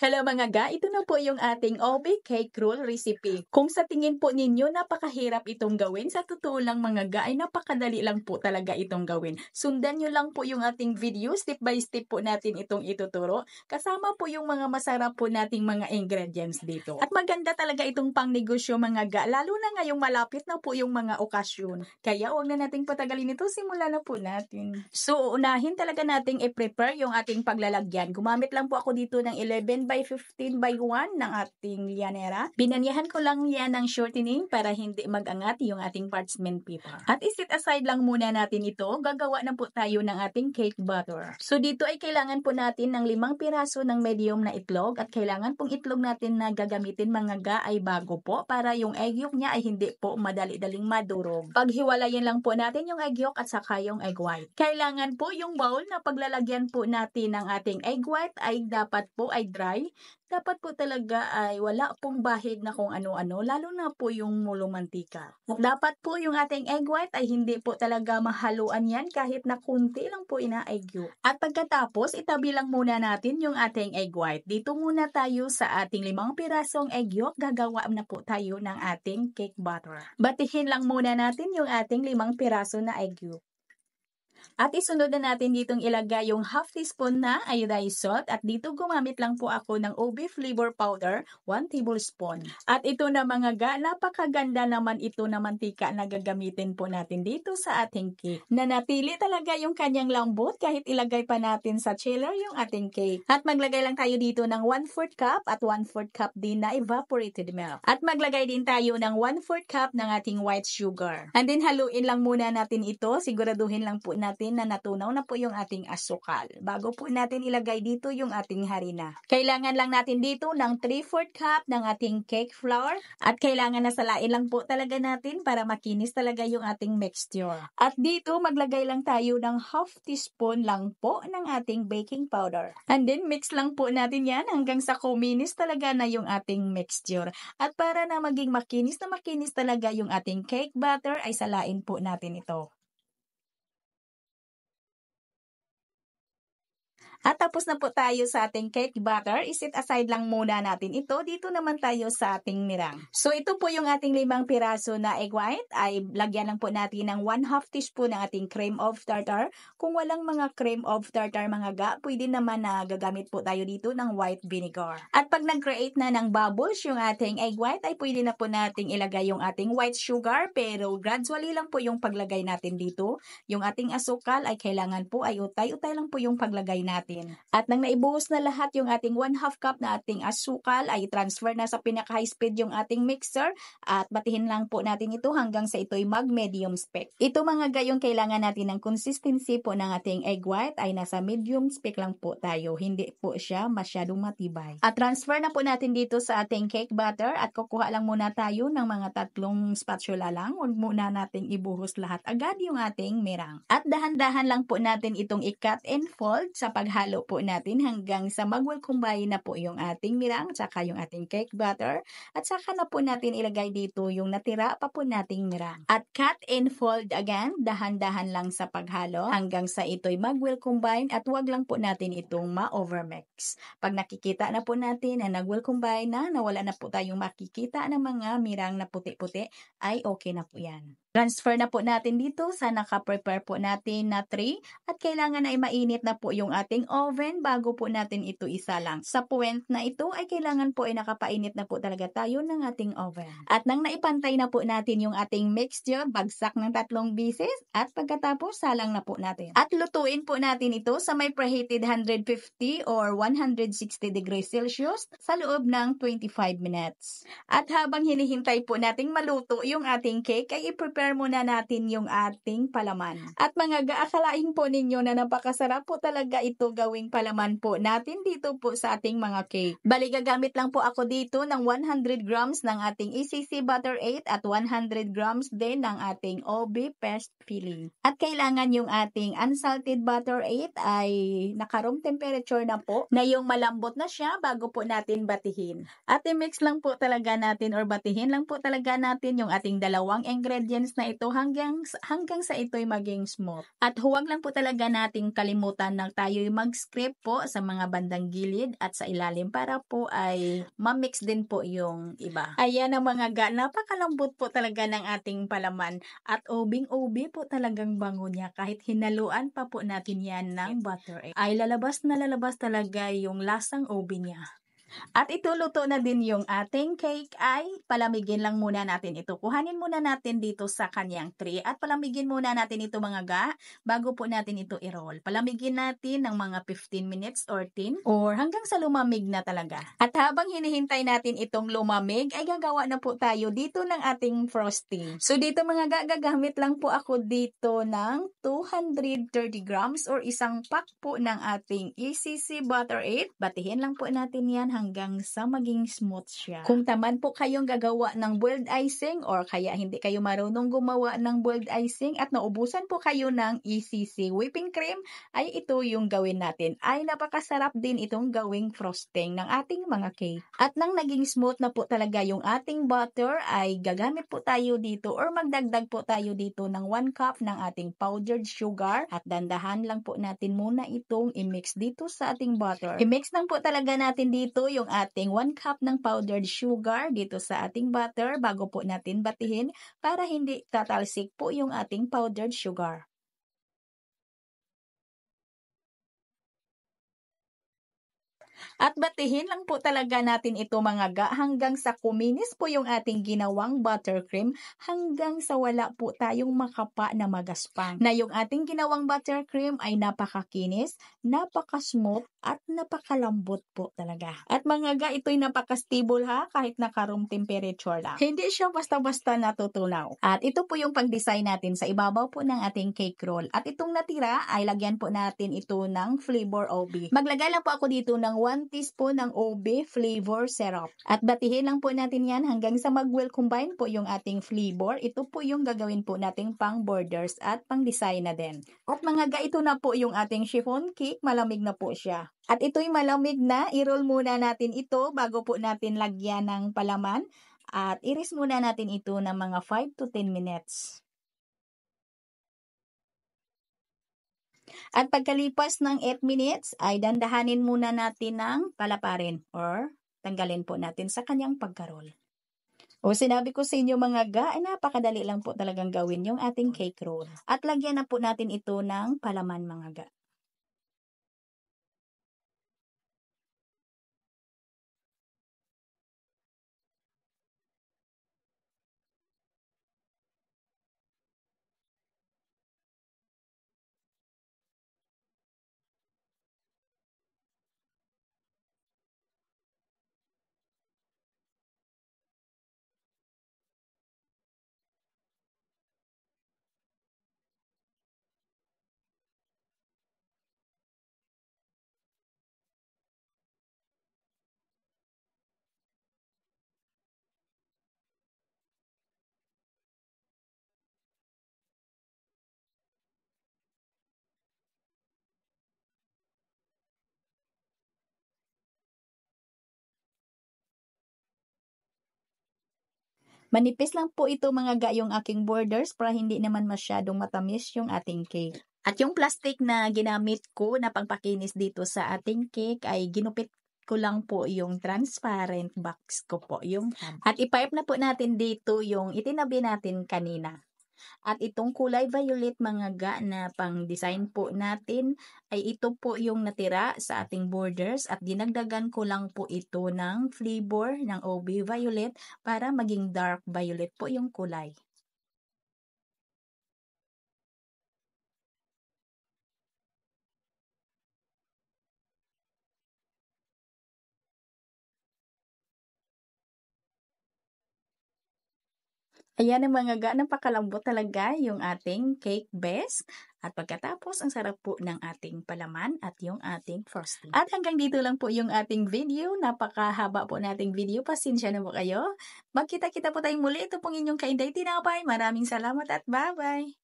Hello mga ga, ito na po yung ating OB cake roll recipe. Kung sa tingin po ninyo napakahirap itong gawin, sa totoo lang mga ga ay napakadali lang po talaga itong gawin. Sundan nyo lang po yung ating video, step by step po natin itong ituturo. Kasama po yung mga masarap po nating mga ingredients dito. At maganda talaga itong pangnegosyo mga ga, lalo na ngayong malapit na po yung mga okasyon. Kaya huwag na nating patagalin ito, simulan na po natin. So unahin talaga nating i-prepare yung ating paglalagyan. Gumamit lang po ako dito ng 11 by 15 by 1 ng ating lianera. Binanyahan ko lang yan ng shortening para hindi mag-angat yung ating parchment paper. At iset aside lang muna natin ito. Gagawa na po tayo ng ating cake batter. So dito ay kailangan po natin ng 5 piraso ng medium na itlog at kailangan pong itlog natin na gagamitin mga ga ay bago po para yung egg yolk niya ay hindi po madali-daling madurog. Paghiwalayin lang po natin yung egg yolk at saka yung egg white. Kailangan po yung bowl na paglalagyan po natin ng ating egg white ay dapat po ay dry. Dapat po talaga ay wala pong bahid na kung ano-ano, lalo na po yung mulong mantika. At dapat po yung ating egg white ay hindi po talaga mahaluan yan kahit na kunti lang po ina-egg yolk. At pagkatapos, itabi lang muna natin yung ating egg white. Dito muna tayo sa ating 5 pirasong egg yolk, gagawa na po tayo ng ating cake batter. Batihin lang muna natin yung ating 5 piraso na egg yolk. At isunod na natin ditong ilagay yung half teaspoon na iodized salt at dito gumamit lang po ako ng OB flavor powder, 1 tablespoon. At ito na mga ga, napakaganda naman ito na mantika na gagamitin po natin dito sa ating cake. Nanatili talaga yung kanyang lambot kahit ilagay pa natin sa chiller yung ating cake. At maglagay lang tayo dito ng 1/4 cup at 1/4 cup din na evaporated milk. At maglagay din tayo ng 1/4 cup ng ating white sugar. And then haluin lang muna natin ito, siguraduhin lang po natin na natunaw na po yung ating asukal. Bago po natin ilagay dito yung ating harina. Kailangan lang natin dito ng 3/4 cup ng ating cake flour at kailangan na salain lang po talaga natin para makinis talaga yung ating mixture. At dito maglagay lang tayo ng half teaspoon lang po ng ating baking powder. And then mix lang po natin yan hanggang sa kuminis talaga na yung ating mixture. At para na maging makinis na makinis talaga yung ating cake batter ay salain po natin ito. At tapos na po tayo sa ating cake batter, iset aside lang muna natin ito. Dito naman tayo sa ating nirang. So ito po yung ating 5 piraso na egg white, ay lagyan lang po natin ng 1/2 teaspoon ng ating cream of tartar. Kung walang mga cream of tartar mga ga, pwede naman na gagamit po tayo dito ng white vinegar. At pag nag-create na ng bubbles yung ating egg white, ay pwede na po nating ilagay yung ating white sugar, pero gradually lang po yung paglagay natin dito. Yung ating asukal ay kailangan po ay utay-utay lang po yung paglagay natin. At nang naibuhos na lahat yung ating 1/2 cup na ating asukal, ay transfer na sa pinaka-high speed yung ating mixer at batihin lang po natin ito hanggang sa ito'y mag-medium spec. Ito mga gayong kailangan natin ng consistency po ng ating egg white ay nasa medium spec lang po tayo. Hindi po siya masyadong matibay. At transfer na po natin dito sa ating cake batter at kukuha lang muna tayo ng mga 3 spatula lang. Huwag muna nating ibuhos lahat agad yung ating mirang. At dahan-dahan lang po natin itong i-cut and fold sa paghalo po natin hanggang sa mag-combine na po yung ating mirang tsaka yung ating cake batter at saka na po natin ilagay dito yung natira pa po nating mirang. At cut and fold again, dahan-dahan lang sa paghalo hanggang sa ito'y mag-combine at wag lang po natin itong ma-overmix. Pag nakikita na po natin na nag-combine na, nawala na po tayong makikita ng mga mirang na puti-puti, ay okay na po yan. Transfer na po natin dito sa naka-prepare po natin na tray at kailangan ay mainit na po yung ating oven bago po natin ito isalang. Sa point na ito ay kailangan po ay nakapainit na po talaga tayo ng ating oven. At nang naipantay na po natin yung ating mixture, bagsak ng 3 beses at pagkatapos salang na po natin. At lutuin po natin ito sa may preheated 150 or 160 degrees Celsius sa loob ng 25 minutes. At habang hinihintay po nating maluto yung ating cake ay i-prepare muna natin yung ating palaman. At mga gaakalain po ninyo na napakasarap po talaga ito gawing palaman po natin dito po sa ating mga cake. Bali gagamit lang po ako dito ng 100 grams ng ating ECC butter 8 at 100 grams din ng ating OB paste filling. At kailangan yung ating unsalted butter 8 ay naka-room temperature na po na yung malambot na siya bago po natin batihin. At i-mix lang po talaga natin or batihin lang po talaga natin yung ating dalawang ingredients seconds na ito hanggang sa ito'y maging smooth. At huwag lang po talaga nating kalimutan na tayo'y mag-scrape po sa mga bandang gilid at sa ilalim para po ay ma-mix din po yung iba. Ayan ang mga ga, napakalambot po talaga ng ating palaman at obing-obi po talagang bango niya kahit hinaluan pa po natin yan ng butter egg. Ay lalabas talaga yung lasang obi niya. At ito, luto na din yung ating cake ay palamigin lang muna natin ito. Kuhanin muna natin dito sa kanyang tray at palamigin muna natin ito mga ga bago po natin ito i-roll. Palamigin natin ng mga 15 minutes or 10 or hanggang sa lumamig na talaga. At habang hinihintay natin itong lumamig ay gagawa na po tayo dito ng ating frosting. So dito mga ga, gagamit lang po ako dito ng 230 grams or isang pack po ng ating ECC Butter 8. Batihin lang po natin yan hanggang sa maging smooth siya. Kung tamad po kayong gagawa ng boiled icing or kaya hindi kayo marunong gumawa ng boiled icing at naubusan po kayo ng ECC whipping cream, ay ito yung gawin natin. Ay napakasarap din itong gawing frosting ng ating mga cake. At nang naging smooth na po talaga yung ating butter, ay gagamit po tayo dito or magdagdag po tayo dito ng 1 cup ng ating powdered sugar at dandahan lang po natin muna itong i-mix dito sa ating butter. I-mix lang po talaga natin dito yung ating 1 cup ng powdered sugar dito sa ating butter bago po natin batihin para hindi tatalsik po yung ating powdered sugar. At batihin lang po talaga natin ito mga ga hanggang sa kuminis po yung ating ginawang buttercream hanggang sa wala po tayong makapa na magaspang. Na yung ating ginawang buttercream ay napakakinis, napaka-smooth at napakalambot po talaga. At mga ga, ito'y napaka-stable ha kahit naka-room temperature lang. Hindi siya basta-basta natutunaw. At ito po yung pang-design natin sa ibabaw po ng ating cake roll. At itong natira ay lagyan po natin ito ng flavor OB. Maglagay lang po ako dito ng 1 teaspoon ng OB flavor syrup. At batihin lang po natin yan hanggang sa mag-well combine po yung ating flavor. Ito po yung gagawin po nating pang borders at pang design na din. At mga ga, ito na po yung ating chiffon cake. Malamig na po siya. At ito'y malamig na. I-roll muna natin ito bago po natin lagyan ng palaman. At iris muna natin ito ng mga 5 to 10 minutes. At pagkalipas ng 8 minutes, ay dandahanin muna natin ng palaparin or tanggalin po natin sa kanyang pagkarol. O sinabi ko sa inyo mga ga, ay napakadali lang po talagang gawin yung ating cake roll. At lagyan na po natin ito ng palaman mga ga. Manipis lang po ito mga ga yung aking borders para hindi naman masyadong matamis yung ating cake. At yung plastic na ginamit ko na pangpakinis dito sa ating cake ay ginupit ko lang po yung transparent box ko po. At ipipe na po natin dito yung itinabi natin kanina. At itong kulay violet mga ga na pang design po natin ay ito po yung natira sa ating borders at dinagdagan ko lang po ito ng flavor ng OB violet para maging dark violet po yung kulay. Ayan ang mga ga, napakalambot talaga yung ating cake base. At pagkatapos, ang sarap po ng ating palaman at yung ating frosting. At hanggang dito lang po yung ating video. Napakahaba po nating video. Pasensya na po kayo. Magkita-kita po tayong muli. Ito pong inyong Kainday Tinapay. Maraming salamat at bye-bye!